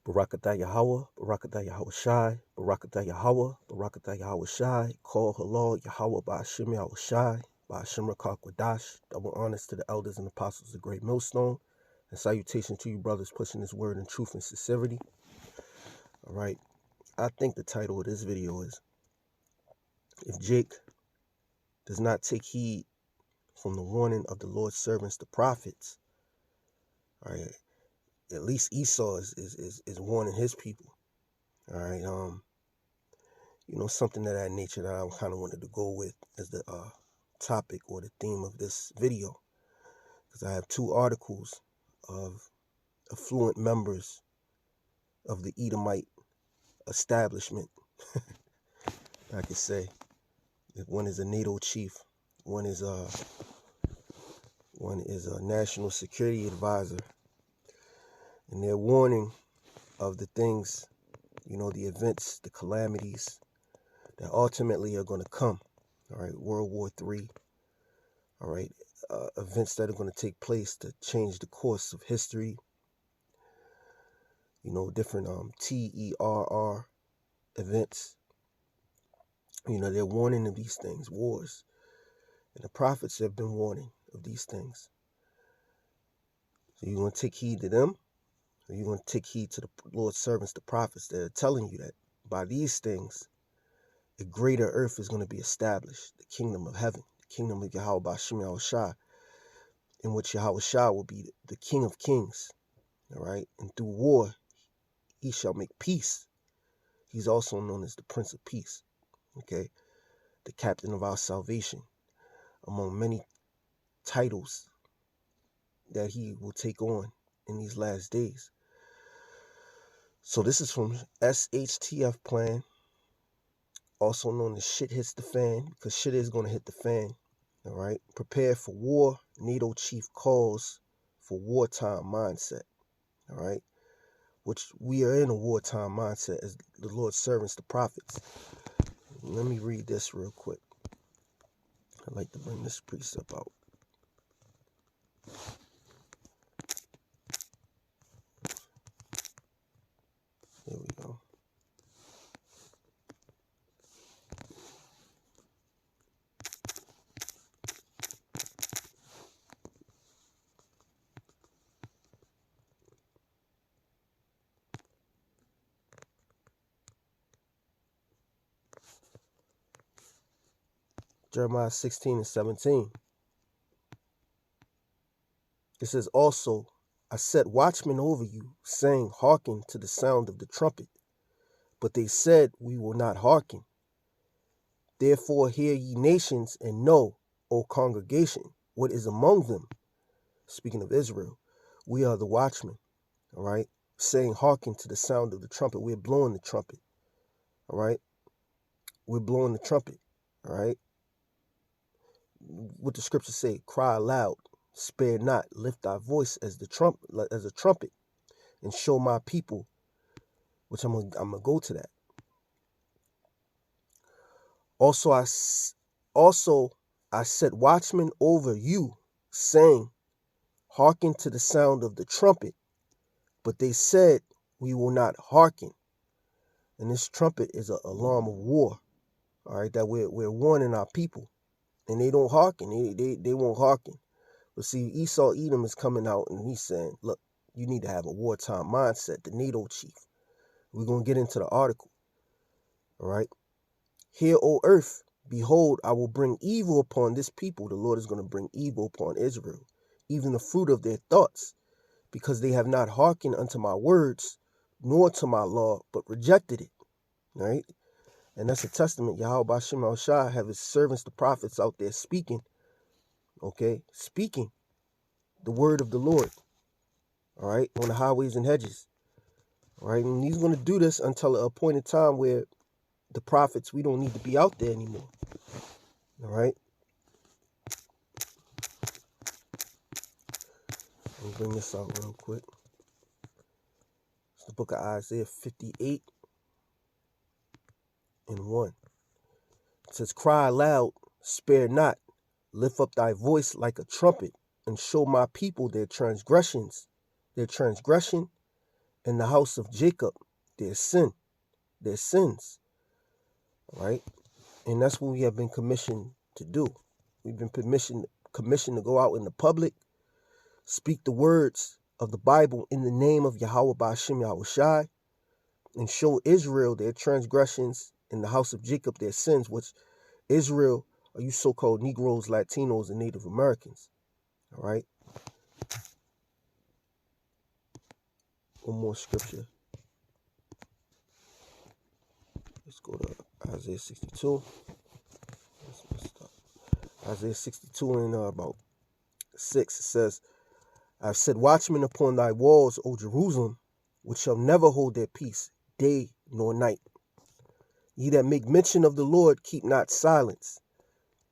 Barakatah Yahweh, Barakatah Yahweh Shai, Barakatah Yahweh, Barakatah Yahweh Shai, Call Halal Yahweh Ba'ashim Yahweh Shai, Ba'ashim Rakak Wadash. Double honors to the elders and apostles of the Great Millstone, and salutations to you brothers pushing this word in truth and sincerity. All right, I think the title of this video is, if Jake does not take heed from the warning of the Lord's servants, the prophets, all right, at least Esau is warning his people. All right, something of that nature that I kind of wanted to go with as the topic or the theme of this video, because I have two articles of affluent members of the Edomite establishment. I could say one is a NATO chief, one is a national security advisor, and they're warning of the things, the events, the calamities that ultimately are going to come. All right, World War III. All right, events that are going to take place to change the course of history. Different TERR events. They're warning of these things, wars. And the prophets have been warning of these things. So you're going to take heed to them, or you're going to take heed to the Lord's servants, the prophets, that are telling you that by these things, a greater earth is going to be established, the kingdom of heaven, the kingdom of Yahweh Ba'ashim Yahweh Shai, in which Yahweh Shai will be the King of Kings. All right, and through war, he shall make peace. He's also known as the Prince of Peace, okay, the captain of our salvation, among many titles that he will take on in these last days. So this is from SHTF Plan, also known as Shit Hits the Fan, because shit is going to hit the fan. All right, prepare for war. NATO chief calls for wartime mindset. All right, which we are in a wartime mindset as the Lord's servants, the prophets. Let me read this real quick. I'd like to bring this precept out. There we go. Jeremiah 16 and 17. It says, also, I set watchmen over you, saying, hearken to the sound of the trumpet. But they said, we will not hearken. Therefore hear ye nations, and know, O congregation, what is among them. Speaking of Israel, we are the watchmen, all right? Saying, hearken to the sound of the trumpet. We're blowing the trumpet, all right? We're blowing the trumpet, all right? What the scriptures say, cry aloud, spare not, lift thy voice as a trumpet, and show my people, which I'm gonna go to that. Also I set watchmen over you, saying, hearken to the sound of the trumpet. But they said, we will not hearken. And this trumpet is an alarm of war, all right, that we're warning our people. And they don't hearken. They won't hearken. But see, Esau Edom is coming out and he's saying, look, you need to have a wartime mindset, the NATO chief. We're going to get into the article, all right? Hear, O earth, behold, I will bring evil upon this people. The Lord is going to bring evil upon Israel, even the fruit of their thoughts, because they have not hearkened unto my words, nor to my law, but rejected it, all right? And that's a testament. Yahweh Ba'ashim Yahweh Shai have his servants, the prophets, out there speaking, okay? Speaking the word of the Lord, all right, on the highways and hedges, all right? And he's going to do this until an appointed time where the prophets, we don't need to be out there anymore, all right? Let me bring this out real quick. It's the book of Isaiah 58 and 1. It says, cry aloud, spare not, lift up thy voice like a trumpet, and show my people their transgression, in the house of Jacob their sins, right? And that's what we have been commissioned to do. We've been commissioned to go out in the public, speak the words of the Bible in the name of Yahweh Ba'ashem Yahushai, and show Israel their transgressions, in the house of Jacob their sins, which Israel are you so-called Negroes, Latinos, and Native Americans. All right. One more scripture. Let's go to Isaiah 62. Isaiah 62 and about 6. It says, I've set watchmen upon thy walls, O Jerusalem, which shall never hold their peace, day nor night. Ye that make mention of the Lord, keep not silence,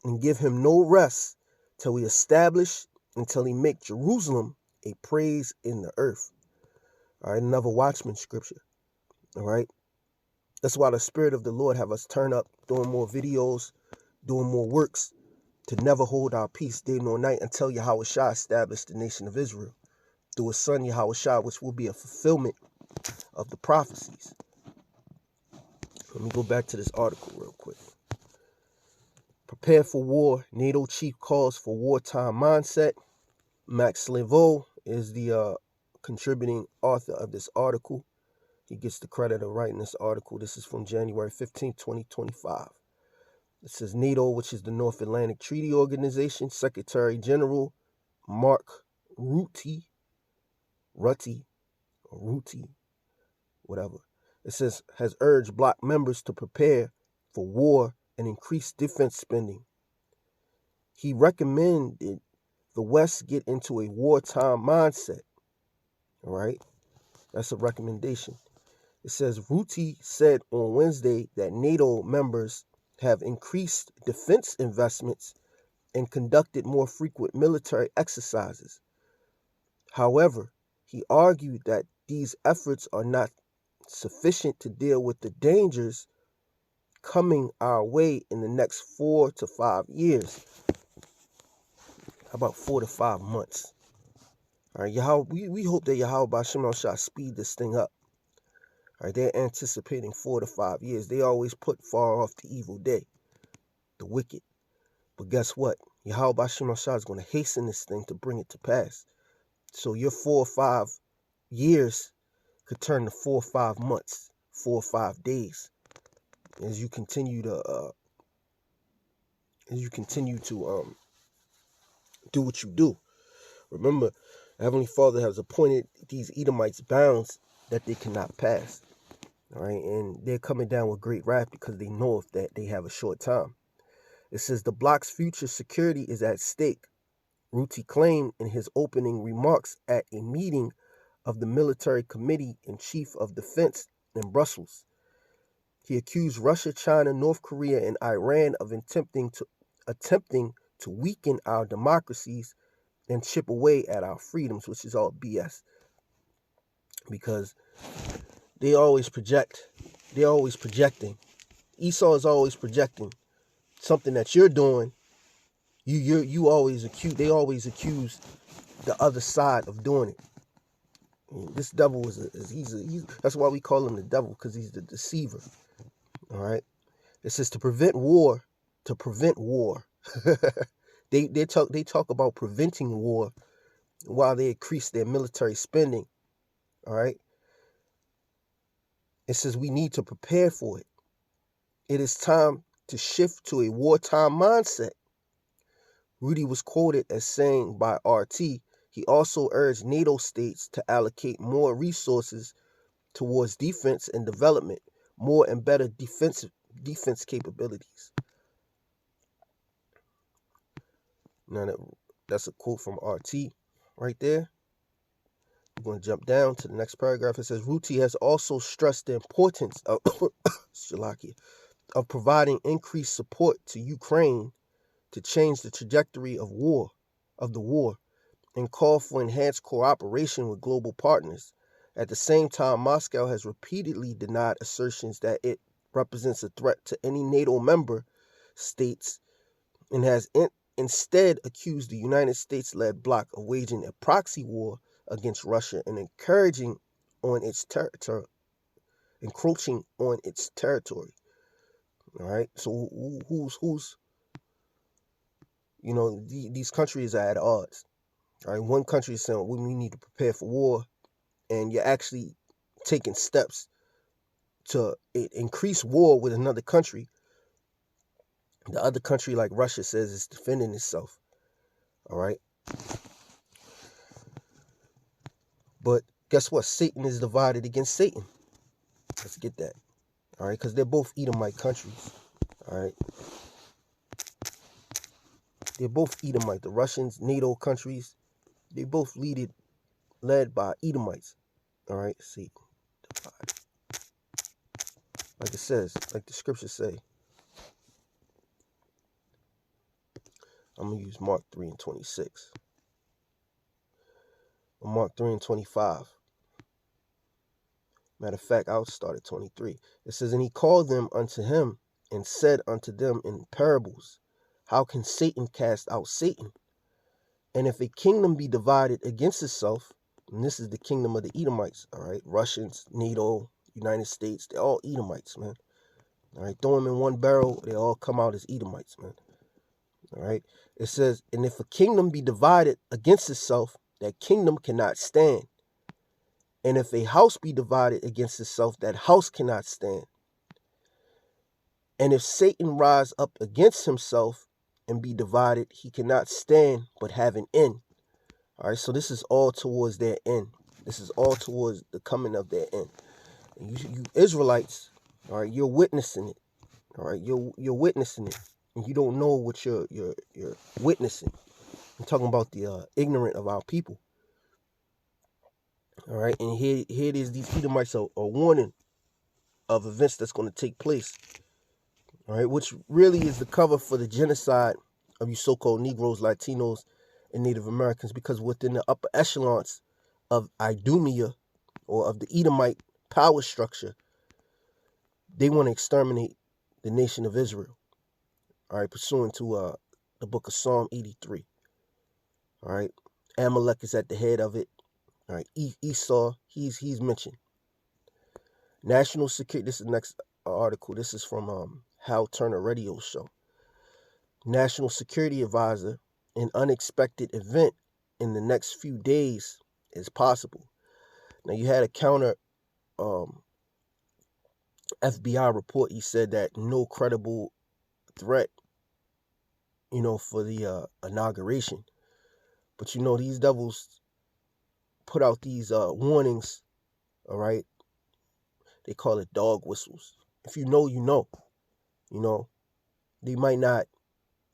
and give him no rest, till he establish, until he make Jerusalem a praise in the earth. All right, another watchman scripture. All right. That's why the Spirit of the Lord have us turn up, doing more videos, doing more works, to never hold our peace day nor night until Yahweh Shah established the nation of Israel through his son Yahweh Shah, which will be a fulfillment of the prophecies. Let me go back to this article real quick. Prepare for war. NATO chief calls for wartime mindset. Max Laveau is the contributing author of this article. He gets the credit of writing this article. This is from January 15, 2025. It says NATO, which is the North Atlantic Treaty Organization, Secretary General Mark Rutte, whatever. It says, has urged bloc members to prepare for war and increase defense spending. He recommended the West get into a wartime mindset. All right. That's a recommendation. It says Rutte said on Wednesday that NATO members have increased defense investments and conducted more frequent military exercises. However, he argued that these efforts are not sufficient to deal with the dangers coming our way in the next 4 to 5 years. How about 4 to 5 months? All right, we hope that Yahweh Ba'ashem shall speed this thing up. All right, they're anticipating 4 to 5 years. They always put far off the evil day, the wicked. But guess what? Yahweh Ba'ashem shall is going to hasten this thing to bring it to pass. So your 4 or 5 years could turn to 4 or 5 months, 4 or 5 days, as you continue to do what you do. Remember, Heavenly Father has appointed these Edomites bounds that they cannot pass. All right, and they're coming down with great wrath because they know that they have a short time. It says the bloc's future security is at stake, Rutte claimed in his opening remarks at a meeting of the Military Committee in Chief of Defense in Brussels. He accused Russia, China, North Korea, and Iran of attempting to weaken our democracies and chip away at our freedoms, which is all BS. Because they always project. They're always projecting. Esau is always projecting something that you're doing. You always accuse. They always accuse the other side of doing it. And this devil he's that's why we call him the devil, because he's the deceiver. All right. It says to prevent war. They talk about preventing war while they increase their military spending. All right. It says we need to prepare for it. It is time to shift to a wartime mindset. Rutte was quoted as saying by RT, he also urged NATO states to allocate more resources towards defense and development, more and better defense capabilities. Now that's a quote from RT right there. We're going to jump down to the next paragraph. It says Rutte has also stressed the importance of providing increased support to Ukraine to change the trajectory of the war, and call for enhanced cooperation with global partners. At the same time, Moscow has repeatedly denied assertions that it represents a threat to any NATO member states and has instead accused the United States-led bloc of waging a proxy war against Russia and encouraging on its territory, encroaching on its territory. All right. So who's these countries are at odds. All right. One country is saying we need to prepare for war, and you're actually taking steps to increase war with another country. The other country, like Russia, says is defending itself. All right. But guess what? Satan is divided against Satan. Let's get that. All right. Because they're both Edomite countries. All right. They're both Edomite. The Russians, NATO countries, they both led by Edomites. All right. Satan divided. Like it says, like the scriptures say. I'm going to use Mark 3 and 26. Or Mark 3 and 25. Matter of fact, I'll start at 23. It says, and he called them unto him and said unto them in parables, how can Satan cast out Satan? And if a kingdom be divided against itself, and this is the kingdom of the Edomites, all right, Russians, NATO, United States, they're all Edomites, man. All right, throw them in one barrel, they all come out as Edomites, man. All right, it says, and if a kingdom be divided against itself, that kingdom cannot stand. And if a house be divided against itself, that house cannot stand. And if Satan rise up against himself and be divided, he cannot stand but have an end. All right, so this is all towards their end. This is all towards the coming of their end. And you Israelites, all right, you're witnessing it. All right, you're witnessing it, and you don't know what you're witnessing. I'm talking about the ignorant of our people. All right, and here it is. These Edomites are warning of events that's going to take place. All right, which really is the cover for the genocide of you so-called Negroes, Latinos, and Native Americans, because within the upper echelons of Idumea, or of the Edomite power structure, they want to exterminate the nation of Israel. All right, pursuant to the book of Psalm 83. All right, Amalek is at the head of it. All right, Esau, he's mentioned. National security. This is the next article. This is from Hal Turner radio show. National Security Advisor, an unexpected event in the next few days is possible. Now, you had a counter FBI report. He said that no credible threat, for the inauguration. But, these devils put out these warnings, all right? They call it dog whistles. If you know, you know. They might not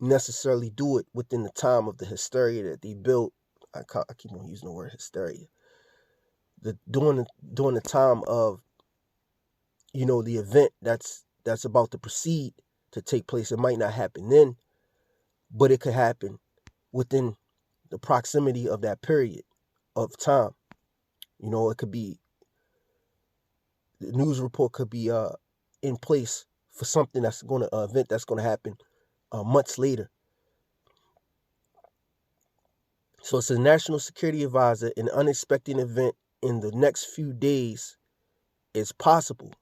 necessarily do it within the time of the hysteria that they built. I keep on using the word hysteria. During the time of, the event that's about to proceed to take place. It might not happen then, but it could happen within the proximity of that period of time. It could be, the news report could be in place for something that's going to event that's going to happen months later. So it's a national security advisor. An unexpected event in the next few days is possible.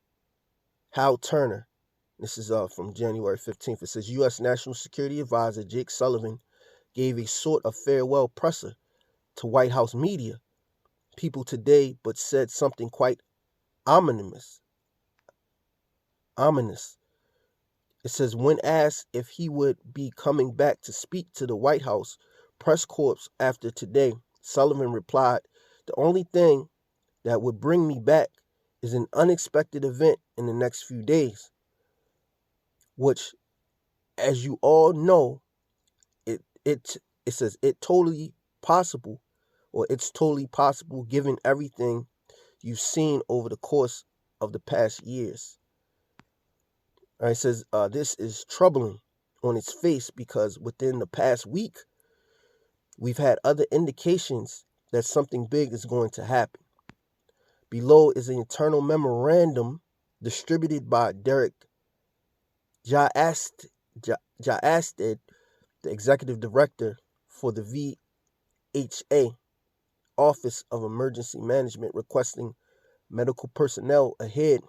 Hal Turner. This is from January 15th. It says U.S. National Security Advisor Jake Sullivan gave a sort of farewell presser to White House media people today, but said something quite ominous. It says, when asked if he would be coming back to speak to the White House press corps after today, Sullivan replied, the only thing that would bring me back is an unexpected event in the next few days, which, as you all know, it says it's totally possible given everything you've seen over the course of the past years. All right, it says this is troubling on its face because within the past week, we've had other indications that something big is going to happen. Below is an internal memorandum distributed by Derek Jaasted, the executive director for the VHA, Office of Emergency Management, requesting medical personnel ahead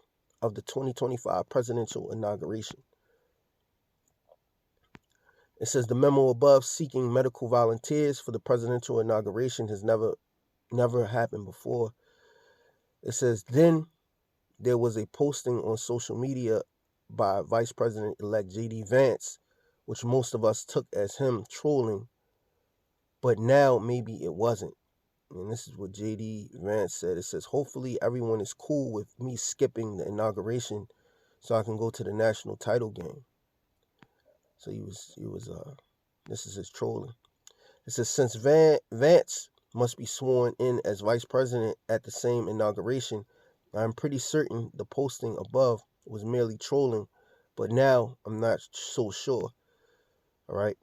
of the 2025 presidential inauguration. It says the memo above seeking medical volunteers for the presidential inauguration has never happened before. It says then there was a posting on social media by Vice President-elect J.D. Vance, which most of us took as him trolling, but now maybe it wasn't. And this is what J.D. Vance said. It says, hopefully everyone is cool with me skipping the inauguration so I can go to the national title game. So this is his trolling. It says, since Vance must be sworn in as vice president at the same inauguration, I'm pretty certain the posting above was merely trolling, but now I'm not so sure. All right.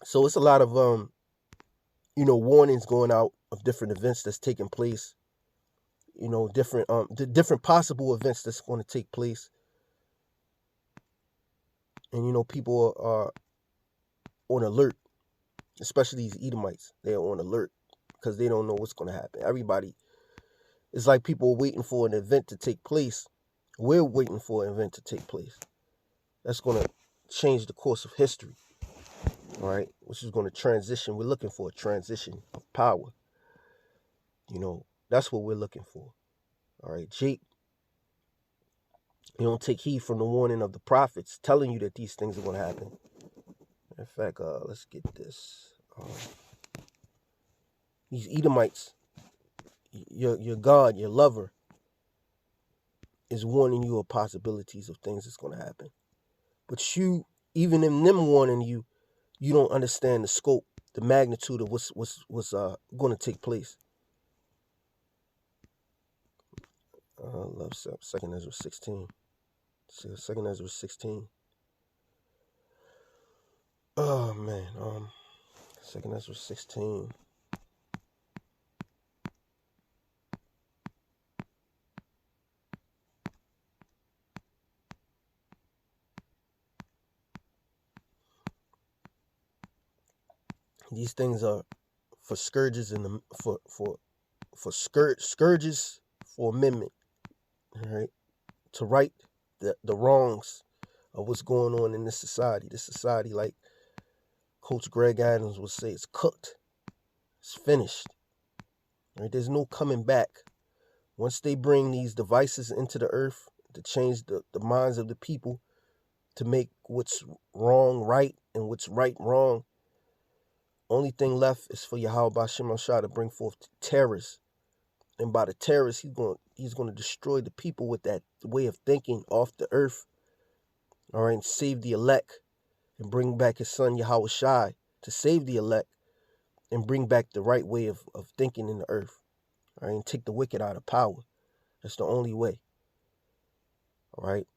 So it's a lot of warnings going out of different events that's taking place. Different possible events that's going to take place. And people are on alert, especially these Edomites. They're on alert because they don't know what's going to happen. Everybody, it's like people are waiting for an event to take place. We're waiting for an event to take place. That's going to change the course of history, all right? Which is going to transition. We're looking for a transition of power. That's what we're looking for, all right? Jake, you don't take heed from the warning of the prophets telling you that these things are going to happen. In fact, let's get this. These Edomites, your God, your lover, is warning you of possibilities of things that's going to happen. But you, even in them warning you, you don't understand the scope, the magnitude of what's going to take place. Love 2nd Ezra 16. 2nd Ezra 16. Oh man, 2nd Ezra 16. These things are for scourges and for scourges for amendment. All right, to right the wrongs of what's going on in this society. This society, like Coach Greg Adams would say, it's cooked. It's finished. Right? There's no coming back. Once they bring these devices into the earth to change the minds of the people, to make what's wrong right and what's right wrong, only thing left is for Yahweh B'Shem Shah to bring forth terrorists. And by the terrorists, he's going to destroy the people with that way of thinking off the earth. All right, and save the elect and bring back his son Yahweh Shai to save the elect and bring back the right way of thinking in the earth. All right, and take the wicked out of power. That's the only way. All right.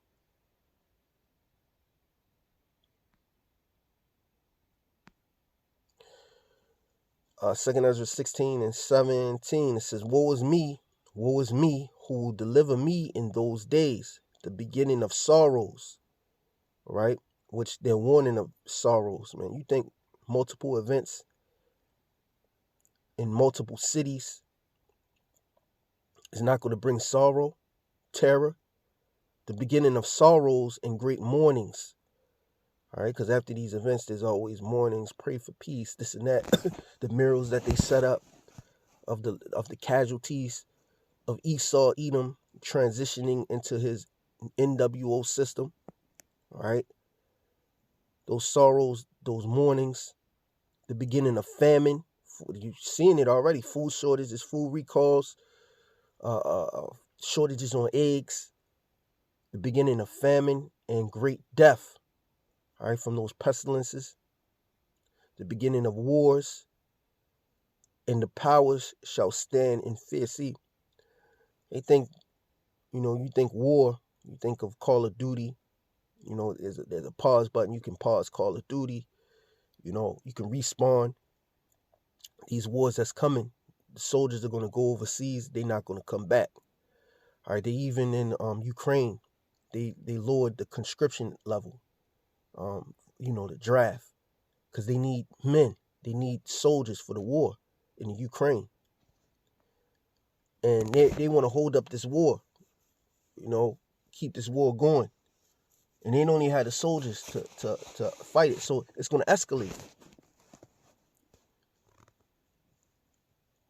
Second Ezra 16 and 17, it says, woe is me, who will deliver me in those days, the beginning of sorrows, right? Which they're warning of sorrows, man. You think multiple events in multiple cities is not going to bring sorrow, terror? The beginning of sorrows and great mournings, all right? Because after these events, there's always mournings, pray for peace, this and that. The murals that they set up of the casualties of Esau, Edom, transitioning into his NWO system, all right? Those sorrows, those mournings, the beginning of famine. You've seen it already. Food shortages, food recalls, shortages on eggs, the beginning of famine and great death, all right, from those pestilences, the beginning of wars, and the powers shall stand in fear. See, they think, you think war, you think of Call of Duty, there's a pause button, you can pause Call of Duty, you can respawn. These wars that's coming, the soldiers are going to go overseas, they're not going to come back. All right, they even in Ukraine, they lowered the conscription level, the draft, because they need men, they need soldiers for the war in Ukraine. And they want to hold up this war, keep this war going. And they don't even have the soldiers to fight it. So it's going to escalate.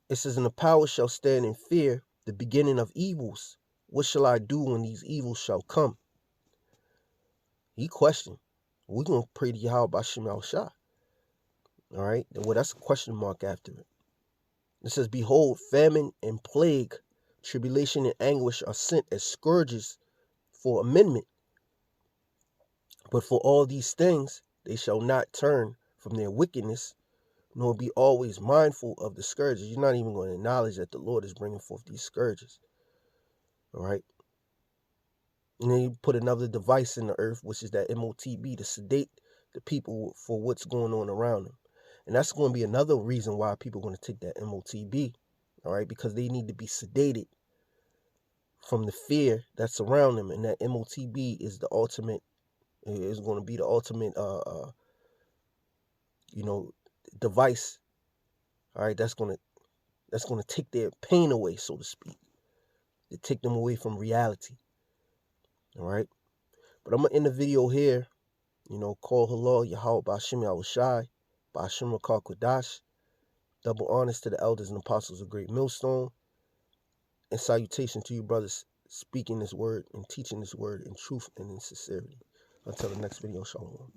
It says, and the power shall stand in fear, the beginning of evils. What shall I do when these evils shall come? He questioned. We're going to pray to Yahweh Bashim al Shah. All right? Well, that's a question mark after it. It says, behold, famine and plague, tribulation and anguish are sent as scourges for amendment. But for all these things, they shall not turn from their wickedness, nor be always mindful of the scourges. You're not even going to acknowledge that the Lord is bringing forth these scourges. All right? And then you put another device in the earth, which is that MOTB, to sedate the people for what's going on around them. And that's going to be another reason why people are going to take that MOTB, all right, because they need to be sedated from the fear that's around them. And that MOTB is the ultimate, is going to be the ultimate, device, all right, that's going to take their pain away, so to speak, to take them away from reality, all right. But I'm going to end the video here. Call Halal, Yahweh Bashim Yahushai, Bashim Rakar Kodash. Double honors to the elders and apostles of Great Millstone. And salutation to you brothers speaking this word and teaching this word in truth and in sincerity. Until the next video, shalom.